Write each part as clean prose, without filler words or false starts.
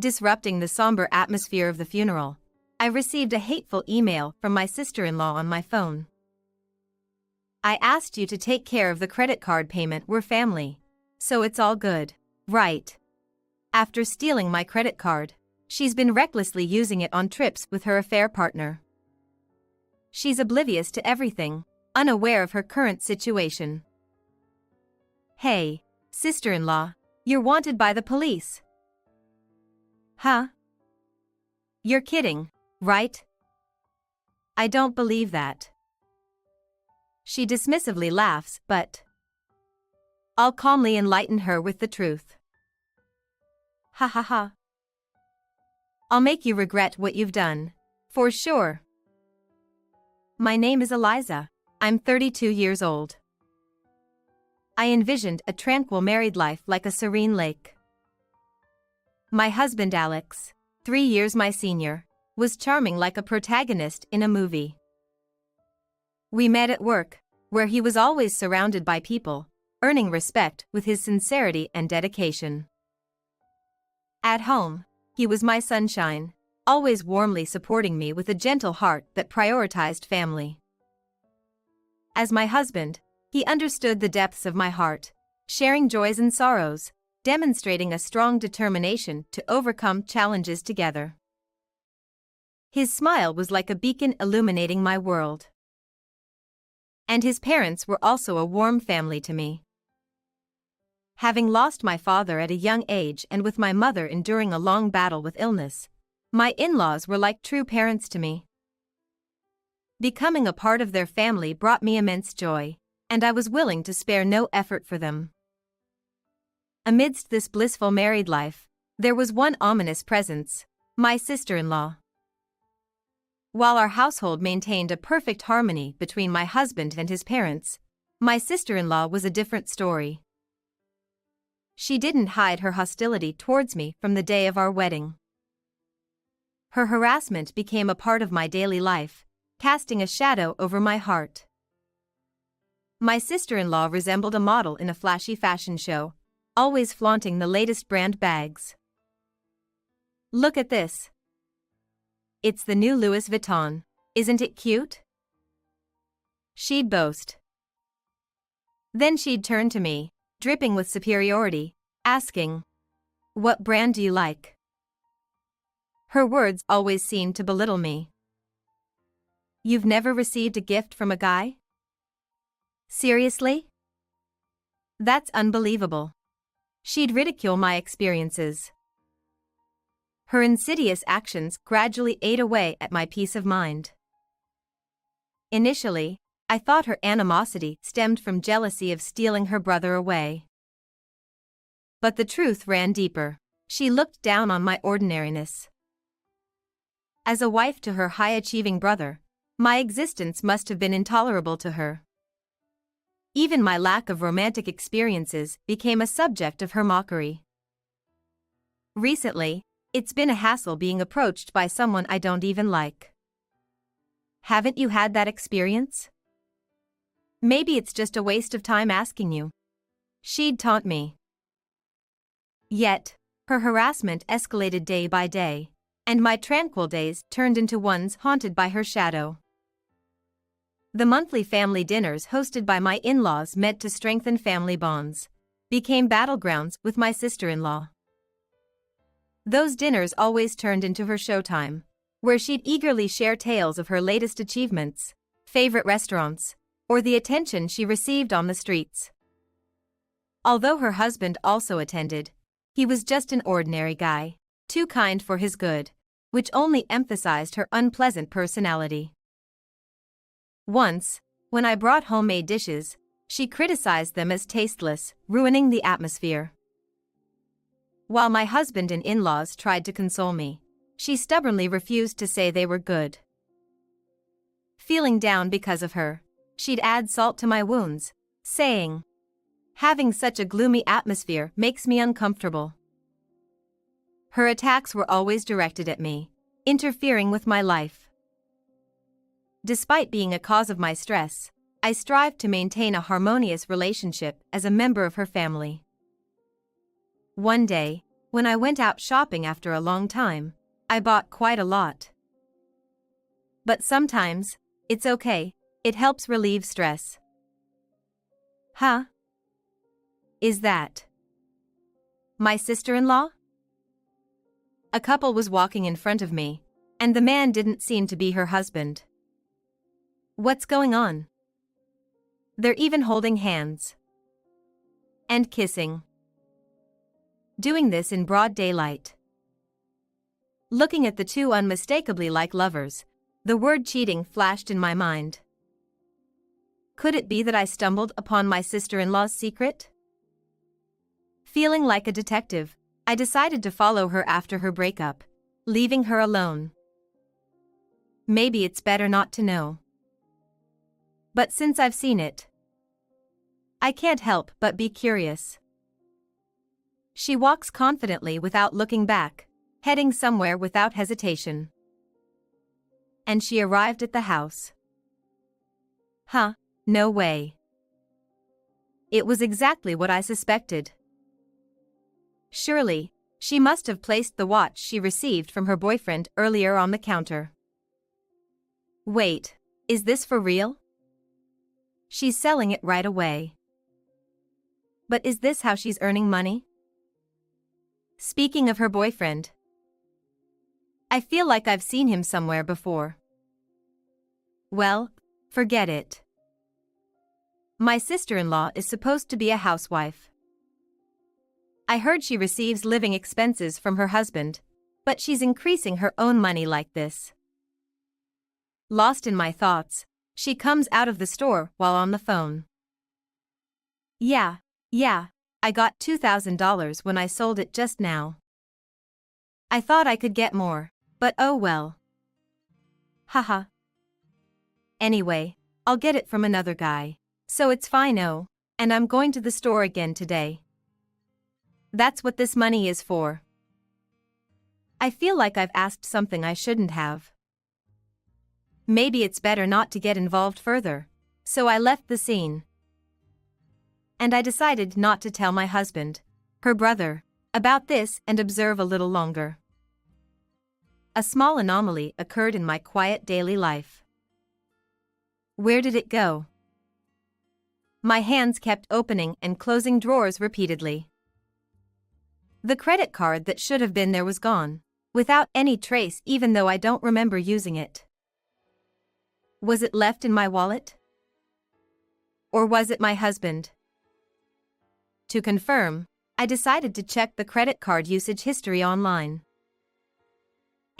Disrupting the somber atmosphere of the funeral, I received a hateful email from my sister-in-law on my phone. "I asked you to take care of the credit card payment. We're family, so it's all good, right?" After stealing my credit card, she's been recklessly using it on trips with her affair partner. She's oblivious to everything, unaware of her current situation. "Hey, sister-in-law, you're wanted by the police." "Huh? You're kidding, right?" "I don't believe that." She dismissively laughs, but I'll calmly enlighten her with the truth. "Ha ha ha. I'll make you regret what you've done, for sure." My name is Eliza. I'm 32 years old. I envisioned a tranquil married life like a serene lake. My husband Alex, 3 years my senior, was charming like a protagonist in a movie. We met at work, where he was always surrounded by people, earning respect with his sincerity and dedication. At home, he was my sunshine, always warmly supporting me with a gentle heart that prioritized family. As my husband, he understood the depths of my heart, sharing joys and sorrows, demonstrating a strong determination to overcome challenges together. His smile was like a beacon illuminating my world. And his parents were also a warm family to me. Having lost my father at a young age and with my mother enduring a long battle with illness, my in-laws were like true parents to me. Becoming a part of their family brought me immense joy, and I was willing to spare no effort for them. Amidst this blissful married life, there was one ominous presence: my sister-in-law. While our household maintained a perfect harmony between my husband and his parents, my sister-in-law was a different story. She didn't hide her hostility towards me from the day of our wedding. Her harassment became a part of my daily life, casting a shadow over my heart. My sister-in-law resembled a model in a flashy fashion show, always flaunting the latest brand bags. "Look at this. It's the new Louis Vuitton. Isn't it cute?" She'd boast. Then she'd turn to me, dripping with superiority, asking, "What brand do you like?" Her words always seemed to belittle me. "You've never received a gift from a guy? Seriously? That's unbelievable." She'd ridicule my experiences. Her insidious actions gradually ate away at my peace of mind. Initially, I thought her animosity stemmed from jealousy of stealing her brother away. But the truth ran deeper. She looked down on my ordinariness. As a wife to her high-achieving brother, my existence must have been intolerable to her. Even my lack of romantic experiences became a subject of her mockery. Recently, it's been a hassle being approached by someone I don't even like. Haven't you had that experience? Maybe it's just a waste of time asking you. She'd taunt me. Yet, her harassment escalated day by day, and my tranquil days turned into ones haunted by her shadow. The monthly family dinners hosted by my in-laws meant to strengthen family bonds, became battlegrounds with my sister-in-law. Those dinners always turned into her showtime, where she'd eagerly share tales of her latest achievements, favorite restaurants, or the attention she received on the streets. Although her husband also attended, he was just an ordinary guy, too kind for his good, which only emphasized her unpleasant personality. Once, when I brought homemade dishes, she criticized them as tasteless, ruining the atmosphere. While my husband and in-laws tried to console me, she stubbornly refused to say they were good. Feeling down because of her, she'd add salt to my wounds, saying, "Having such a gloomy atmosphere makes me uncomfortable." Her attacks were always directed at me, interfering with my life. Despite being a cause of my stress, I strived to maintain a harmonious relationship as a member of her family. One day, When I went out shopping after a long time, I bought quite a lot. But sometimes, it's okay, it helps relieve stress. Huh? Is that my sister-in-law? A couple was walking in front of me, and the man didn't seem to be her husband. What's going on? They're even holding hands. And kissing. Doing this in broad daylight. Looking at the two unmistakably like lovers, the word cheating flashed in my mind. Could it be that I stumbled upon my sister-in-law's secret? Feeling like a detective, I decided to follow her after her breakup, leaving her alone. Maybe it's better not to know. But since I've seen it, I can't help but be curious. She walks confidently without looking back, heading somewhere without hesitation. And she arrived at the house. Huh, no way. It was exactly what I suspected. Surely, she must have placed the watch she received from her boyfriend earlier on the counter. Wait, is this for real? She's selling it right away. But is this how she's earning money? Speaking of her boyfriend, I feel like I've seen him somewhere before. Well, forget it. My sister-in-law is supposed to be a housewife. I heard she receives living expenses from her husband, but she's increasing her own money like this. Lost in my thoughts, she comes out of the store while on the phone. Yeah, I got $2,000 when I sold it just now. I thought I could get more, but oh well. Haha. Anyway, I'll get it from another guy, so it's fine. Oh, and I'm going to the store again today. That's what this money is for. I feel like I've asked something I shouldn't have. Maybe it's better not to get involved further, so I left the scene. And I decided not to tell my husband, her brother, about this and observe a little longer. A small anomaly occurred in my quiet daily life. Where did it go? My hands kept opening and closing drawers repeatedly. The credit card that should have been there was gone, without any trace, even though I don't remember using it. Was it left in my wallet? Or was it my husband? To confirm, I decided to check the credit card usage history online.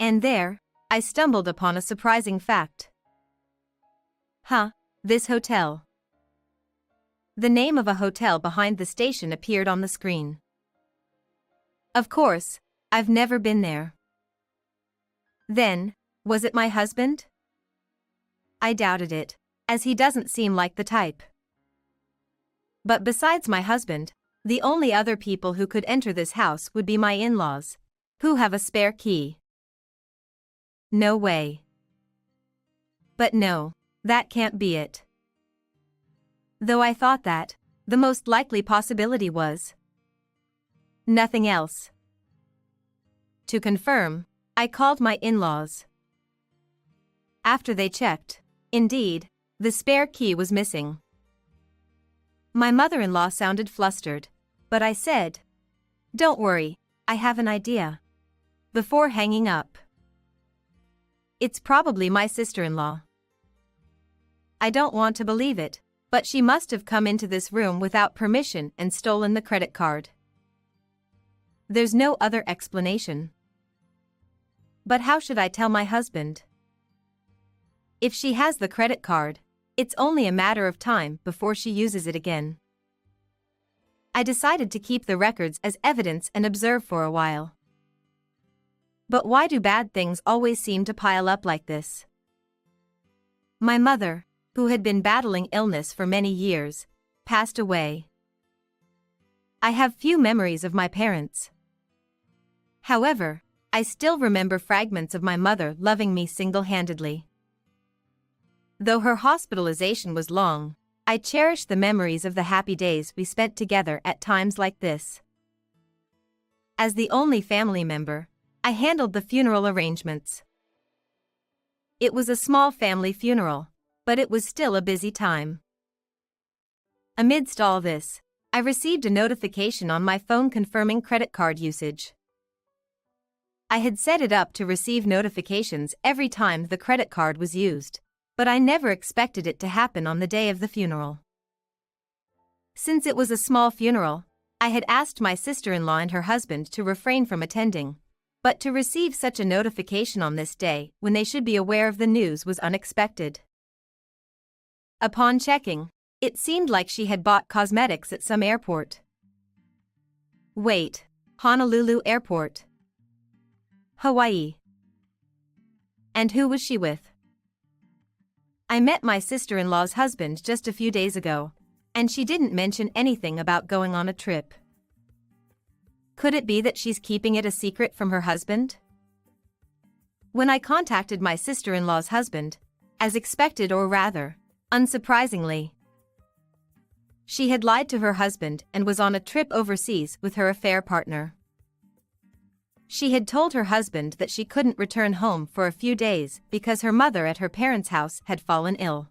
And there, I stumbled upon a surprising fact. Huh, this hotel. The name of a hotel behind the station appeared on the screen. Of course, I've never been there. Then, was it my husband? I doubted it, as he doesn't seem like the type. But besides my husband, the only other people who could enter this house would be my in-laws, who have a spare key. No way. But no, that can't be it. Though I thought that, the most likely possibility was nothing else. To confirm, I called my in-laws. After they checked, indeed, the spare key was missing. My mother-in-law sounded flustered, but I said, "Don't worry, I have an idea," before hanging up. It's probably my sister-in-law. I don't want to believe it, but she must have come into this room without permission and stolen the credit card. There's no other explanation. But how should I tell my husband? If she has the credit card, it's only a matter of time before she uses it again. I decided to keep the records as evidence and observe for a while. But why do bad things always seem to pile up like this? My mother, who had been battling illness for many years, passed away. I have few memories of my parents. However, I still remember fragments of my mother loving me single-handedly. Though her hospitalization was long, I cherish the memories of the happy days we spent together at times like this. As the only family member, I handled the funeral arrangements. It was a small family funeral, but it was still a busy time. Amidst all this, I received a notification on my phone confirming credit card usage. I had set it up to receive notifications every time the credit card was used, but I never expected it to happen on the day of the funeral. Since it was a small funeral, I had asked my sister-in-law and her husband to refrain from attending, but to receive such a notification on this day when they should be aware of the news was unexpected. Upon checking, it seemed like she had bought cosmetics at some airport. Wait, Honolulu Airport. Hawaii. And who was she with? I met my sister-in-law's husband just a few days ago, and she didn't mention anything about going on a trip. Could it be that she's keeping it a secret from her husband? When I contacted my sister-in-law's husband, as expected or rather, unsurprisingly, she had lied to her husband and was on a trip overseas with her affair partner. She had told her husband that she couldn't return home for a few days because her mother at her parents' house had fallen ill.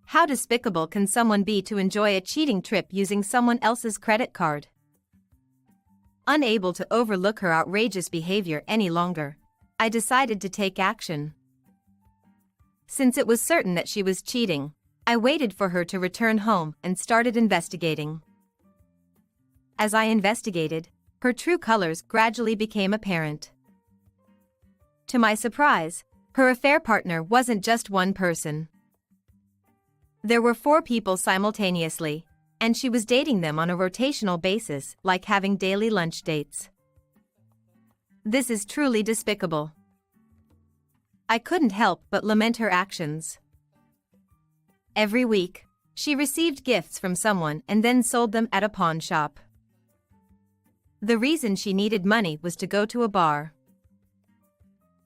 How despicable can someone be to enjoy a cheating trip using someone else's credit card? Unable to overlook her outrageous behavior any longer, I decided to take action. Since it was certain that she was cheating, I waited for her to return home and started investigating. As I investigated, her true colors gradually became apparent. To my surprise, her affair partner wasn't just one person. There were 4 people simultaneously, and she was dating them on a rotational basis, like having daily lunch dates. This is truly despicable. I couldn't help but lament her actions. Every week, she received gifts from someone and then sold them at a pawn shop. The reason she needed money was to go to a bar.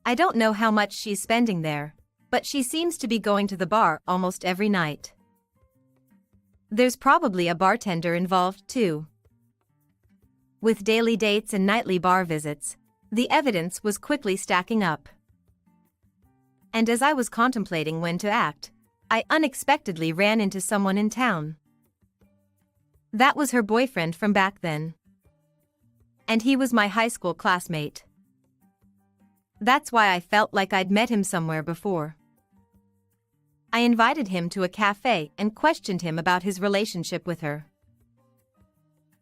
I don't know how much she's spending there, but she seems to be going to the bar almost every night. There's probably a bartender involved too. With daily dates and nightly bar visits, the evidence was quickly stacking up. And as I was contemplating when to act, I unexpectedly ran into someone in town. That was her boyfriend from back then. And he was my high school classmate. That's why I felt like I'd met him somewhere before. I invited him to a cafe and questioned him about his relationship with her.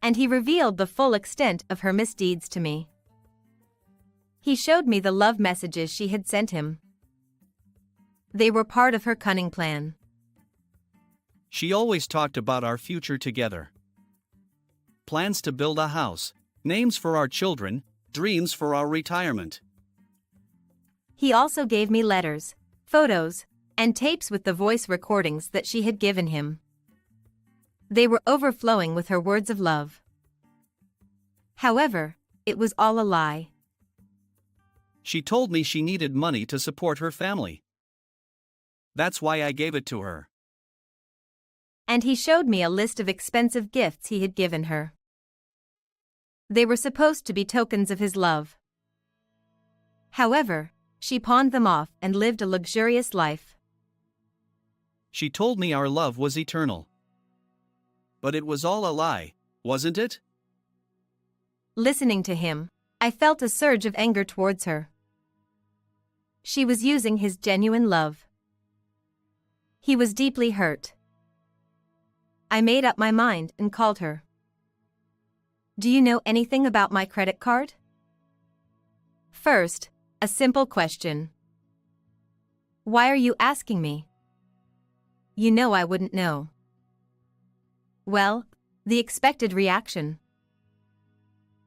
And he revealed the full extent of her misdeeds to me. He showed me the love messages she had sent him. They were part of her cunning plan. She always talked about our future together. Plans to build a house, names for our children, dreams for our retirement. He also gave me letters, photos, and tapes with the voice recordings that she had given him. They were overflowing with her words of love. However, it was all a lie. She told me she needed money to support her family. That's why I gave it to her. And he showed me a list of expensive gifts he had given her. They were supposed to be tokens of his love. However, she pawned them off and lived a luxurious life. She told me our love was eternal. But it was all a lie, wasn't it? Listening to him, I felt a surge of anger towards her. She was using his genuine love. He was deeply hurt. I made up my mind and called her. Do you know anything about my credit card? First, a simple question. Why are you asking me? You know I wouldn't know. Well, the expected reaction.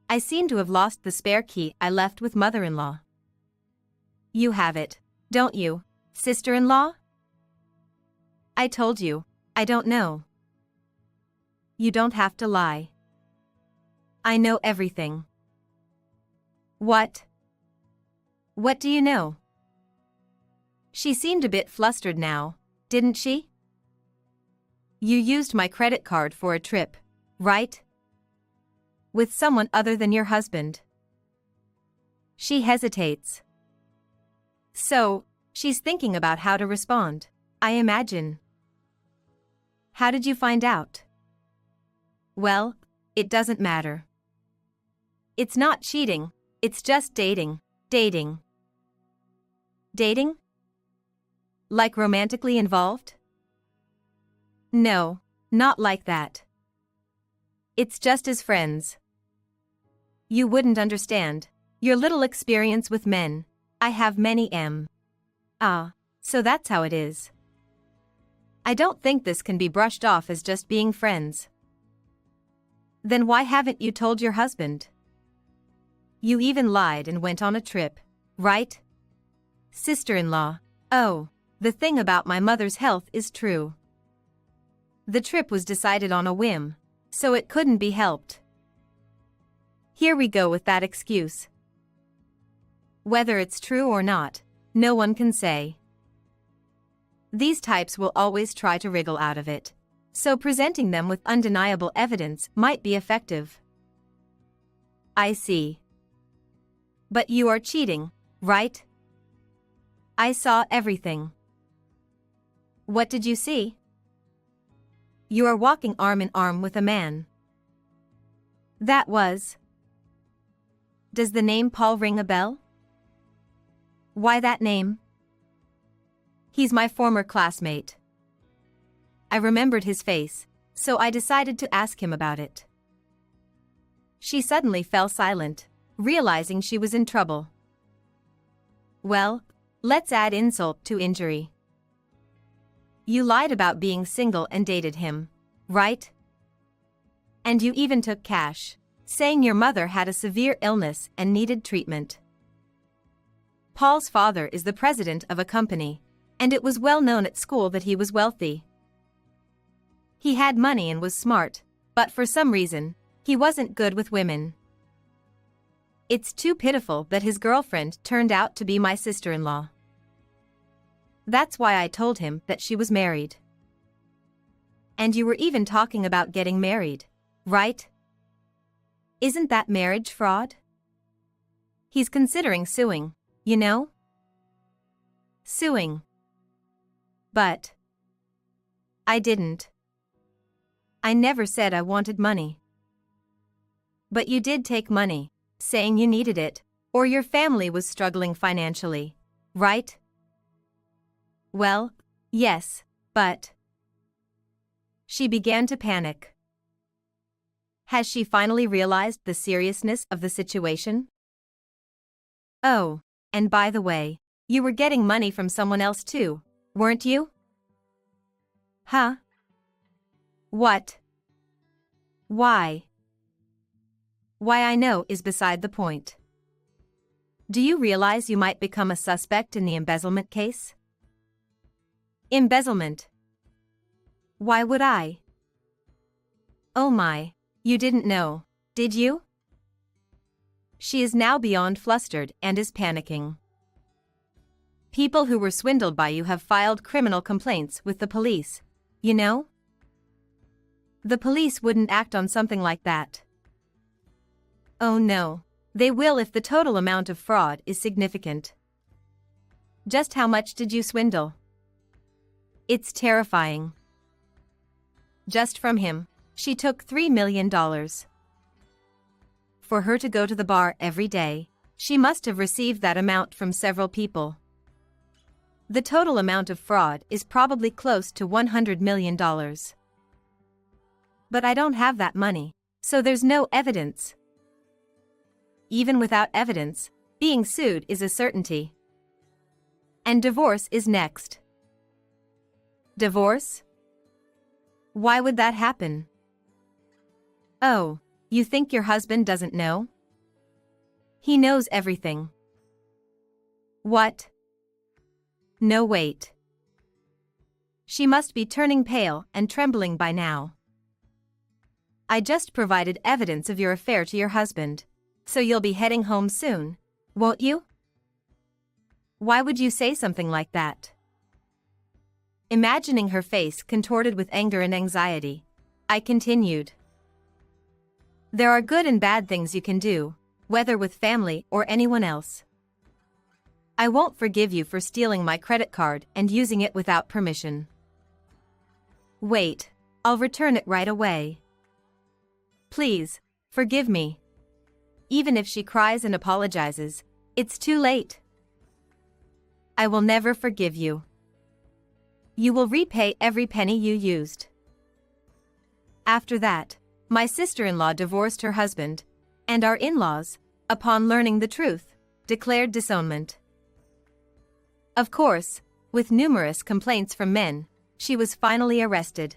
I seem to have lost the spare key I left with mother-in-law. You have it, don't you, sister-in-law? I told you, I don't know. You don't have to lie. I know everything. What? What do you know? She seemed a bit flustered now, didn't she? You used my credit card for a trip, right? with someone other than your husband. She hesitates. So, she's thinking about how to respond, I imagine. How did you find out? Well, it doesn't matter. It's not cheating, it's just dating. Dating. Dating? Like romantically involved? No, not like that. It's just as friends. You wouldn't understand. Your little experience with men. I have many Ah, so that's how it is. I don't think this can be brushed off as just being friends. Then why haven't you told your husband? You even lied and went on a trip, right? Sister-in-law. Oh, the thing about my mother's health is true. The trip was decided on a whim, so it couldn't be helped. Here we go with that excuse. Whether it's true or not, no one can say. These types will always try to wriggle out of it, so presenting them with undeniable evidence might be effective. I see. But you are cheating, right? I saw everything. What did you see? You are walking arm in arm with a man. That was. Does the name Paul ring a bell? Why that name? He's my former classmate. I remembered his face, so I decided to ask him about it. She suddenly fell silent, realizing she was in trouble. Well, let's add insult to injury. You lied about being single and dated him, right? And you even took cash, saying your mother had a severe illness and needed treatment. Paul's father is the president of a company, and it was well known at school that he was wealthy. He had money and was smart, but for some reason, he wasn't good with women. It's too pitiful that his girlfriend turned out to be my sister-in-law. That's why I told him that she was married. And you were even talking about getting married, right? Isn't that marriage fraud? He's considering suing, you know? Suing. But I didn't. I never said I wanted money. But you did take money, saying you needed it, or your family was struggling financially, right? Well, yes, but... She began to panic. Has she finally realized the seriousness of the situation? Oh, and by the way, you were getting money from someone else too, weren't you? Huh? What? Why? Why I know is beside the point. Do you realize you might become a suspect in the embezzlement case? Embezzlement. Why would I? Oh my, you didn't know, did you? She is now beyond flustered and is panicking. People who were swindled by you have filed criminal complaints with the police, you know? The police wouldn't act on something like that. Oh no, they will if the total amount of fraud is significant. Just how much did you swindle? It's terrifying. Just from him, she took $3 million. For her to go to the bar every day, she must have received that amount from several people. The total amount of fraud is probably close to $100 million. But I don't have that money, so there's no evidence. Even without evidence, being sued is a certainty. And divorce is next. Divorce? Why would that happen? Oh, you think your husband doesn't know? He knows everything. What? No, wait. She must be turning pale and trembling by now. I just provided evidence of your affair to your husband, so you'll be heading home soon, won't you? Why would you say something like that? Imagining her face contorted with anger and anxiety, I continued. There are good and bad things you can do, whether with family or anyone else. I won't forgive you for stealing my credit card and using it without permission. Wait, I'll return it right away. Please, forgive me. Even if she cries and apologizes, it's too late. I will never forgive you. You will repay every penny you used. After that, my sister-in-law divorced her husband, and our in-laws, upon learning the truth, declared disownment. Of course, with numerous complaints from men, she was finally arrested.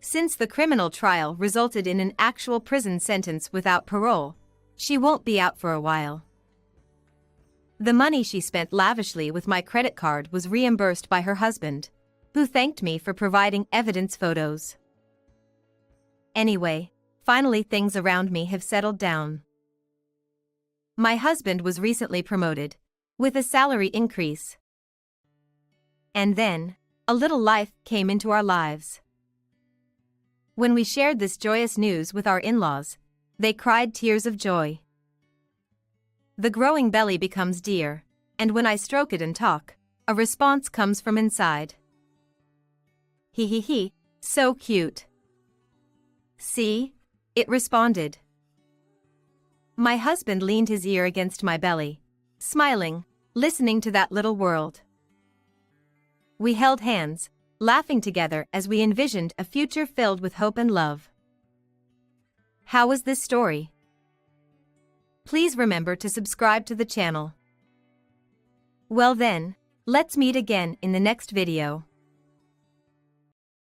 Since the criminal trial resulted in an actual prison sentence without parole, she won't be out for a while. The money she spent lavishly with my credit card was reimbursed by her husband, who thanked me for providing evidence photos. Anyway, finally things around me have settled down. My husband was recently promoted, with a salary increase. And then, a little life came into our lives. When we shared this joyous news with our in-laws, they cried tears of joy. The growing belly becomes dear, and when I stroke it and talk, a response comes from inside. He, so cute. See? It responded. My husband leaned his ear against my belly, smiling, listening to that little world. We held hands, laughing together as we envisioned a future filled with hope and love. How was this story? Please remember to subscribe to the channel. Well then, let's meet again in the next video.